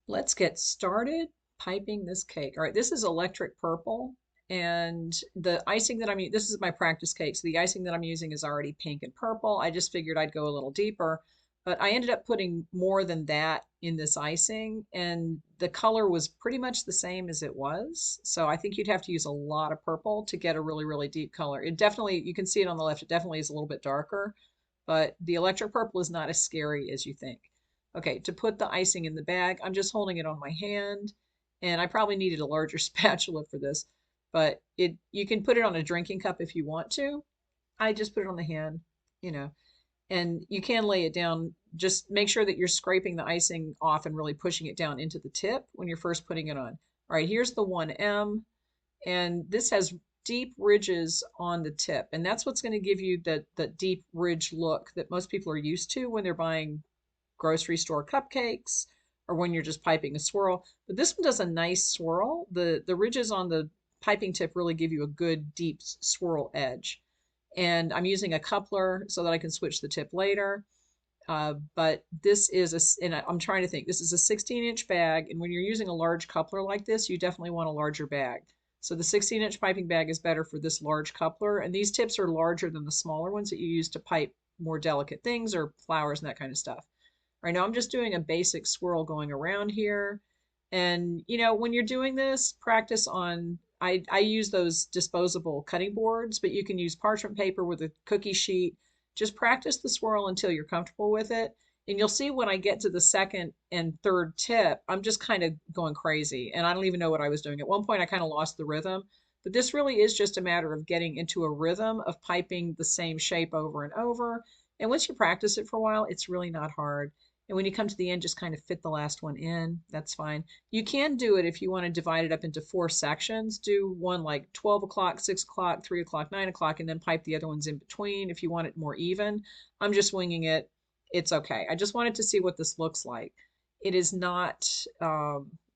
Let's get started piping this cake. All right, this is electric purple, and the icing that I'm using, this is my practice cake, so the icing that I'm using is already pink and purple. I just figured I'd go a little deeper, but I ended up putting more than that in this icing, and the color was pretty much the same as it was. So I think you'd have to use a lot of purple to get a really, really deep color. It definitely, you can see it on the left, it definitely is a little bit darker, but the electric purple is not as scary as you think. Okay, to put the icing in the bag, I'm just holding it on my hand, and I probably needed a larger spatula for this, but you can put it on a drinking cup if you want to. I just put it on the hand, you know, and you can lay it down. Just make sure that you're scraping the icing off and really pushing it down into the tip when you're first putting it on. All right, here's the 1M, and this has deep ridges on the tip, and that's what's going to give you the deep ridge look that most people are used to when they're buying grocery store cupcakes or when you're just piping a swirl. But this one does a nice swirl. The ridges on the piping tip really give you a good deep swirl edge. And I'm using a coupler so that I can switch the tip later. But this is and I'm trying to think, this is a 16-inch bag. And when you're using a large coupler like this, you definitely want a larger bag. So the 16-inch piping bag is better for this large coupler. And these tips are larger than the smaller ones that you use to pipe more delicate things or flowers and that kind of stuff. Right now, I'm just doing a basic swirl going around here. And, when you're doing this, practice on, I use those disposable cutting boards, but you can use parchment paper with a cookie sheet. Just practice the swirl until you're comfortable with it. And you'll see when I get to the second and third tip, I'm just kind of going crazy. And I don't even know what I was doing. At one point, I kind of lost the rhythm. But this really is just a matter of getting into a rhythm of piping the same shape over and over. And once you practice it for a while, it's really not hard. And when you come to the end, just kind of fit the last one in. That's fine. You can do it if you want to divide it up into 4 sections. Do one like 12 o'clock, 6 o'clock, 3 o'clock, 9 o'clock, and then pipe the other ones in between if you want it more even. I'm just winging it. It's okay. I just wanted to see what this looks like. It is not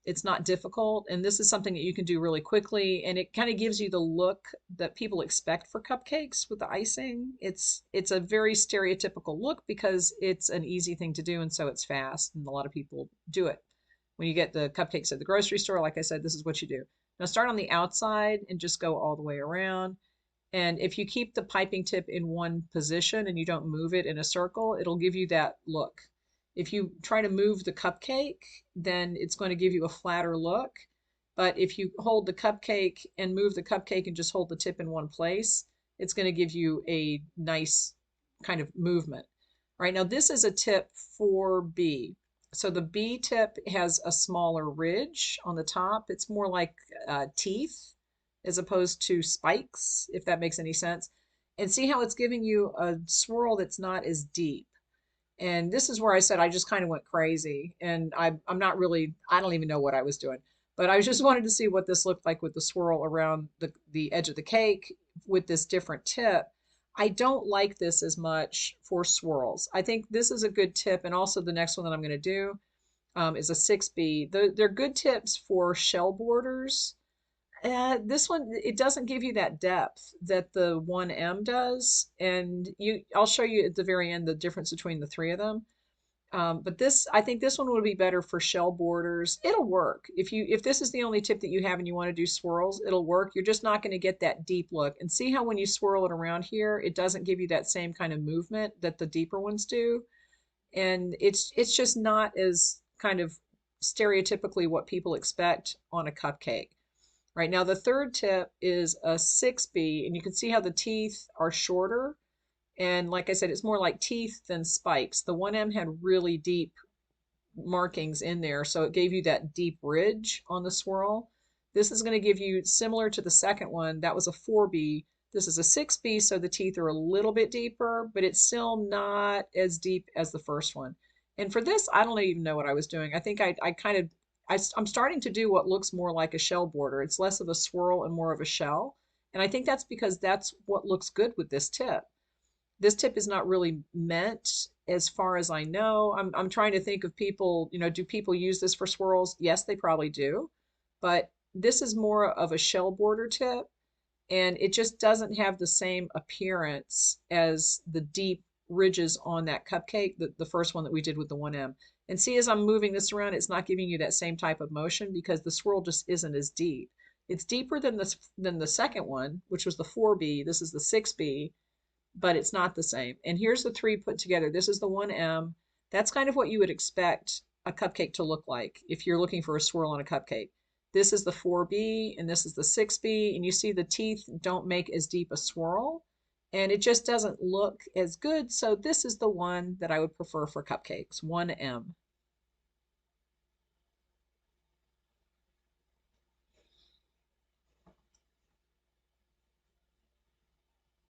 it's not difficult, and this is something that you can do really quickly, and it kind of gives you the look that people expect for cupcakes with the icing. It's a very stereotypical look because it's an easy thing to do, and so it's fast, and a lot of people do it. When you get the cupcakes at the grocery store, like I said, this is what you do. Now start on the outside and just go all the way around. And if you keep the piping tip in one position and you don't move it in a circle, it'll give you that look. If you try to move the cupcake, then it's going to give you a flatter look. But if you hold the cupcake and move the cupcake and just hold the tip in one place, it's going to give you a nice kind of movement. Right now, this is a tip for B. So the B tip has a smaller ridge on the top. It's more like teeth as opposed to spikes, if that makes any sense. And see how it's giving you a swirl that's not as deep. And this is where I said I just kind of went crazy. And I'm not really, I don't even know what I was doing. But I just wanted to see what this looked like with the swirl around the edge of the cake with this different tip. I don't like this as much for swirls. I think this is a good tip. And also the next one that I'm going to do is a 6B. They're good tips for shell borders. This one, it doesn't give you that depth that the 1M does. And I'll show you at the very end the difference between the three of them. But I think this one would be better for shell borders. It'll work. If this is the only tip that you have and you want to do swirls, it'll work. You're just not going to get that deep look. And see how when you swirl it around here, it doesn't give you that same kind of movement that the deeper ones do. And it's just not as kind of stereotypically what people expect on a cupcake. Right now, the third tip is a 6B, and you can see how the teeth are shorter. And like I said, it's more like teeth than spikes. The 1M had really deep markings in there, so it gave you that deep ridge on the swirl. This is going to give you, similar to the second one, that was a 4B. This is a 6B, so the teeth are a little bit deeper, but it's still not as deep as the first one. And for this, I don't even know what I was doing. I think I'm starting to do what looks more like a shell border. It's less of a swirl and more of a shell. And I think that's because that's what looks good with this tip. This tip is not really meant, as far as I know. I'm trying to think of people, do people use this for swirls? Yes, they probably do. But this is more of a shell border tip, and it just doesn't have the same appearance as the deep ridges on that cupcake, the first one that we did with the 1M. And see, as I'm moving this around, it's not giving you that same type of motion because the swirl just isn't as deep. It's deeper than the second one, which was the 4B. This is the 6B, but it's not the same. And here's the three put together. This is the 1M. That's kind of what you would expect a cupcake to look like if you're looking for a swirl on a cupcake. This is the 4B and this is the 6B, and you see the teeth don't make as deep a swirl, and it just doesn't look as good. So this is the one that I would prefer for cupcakes, 1M.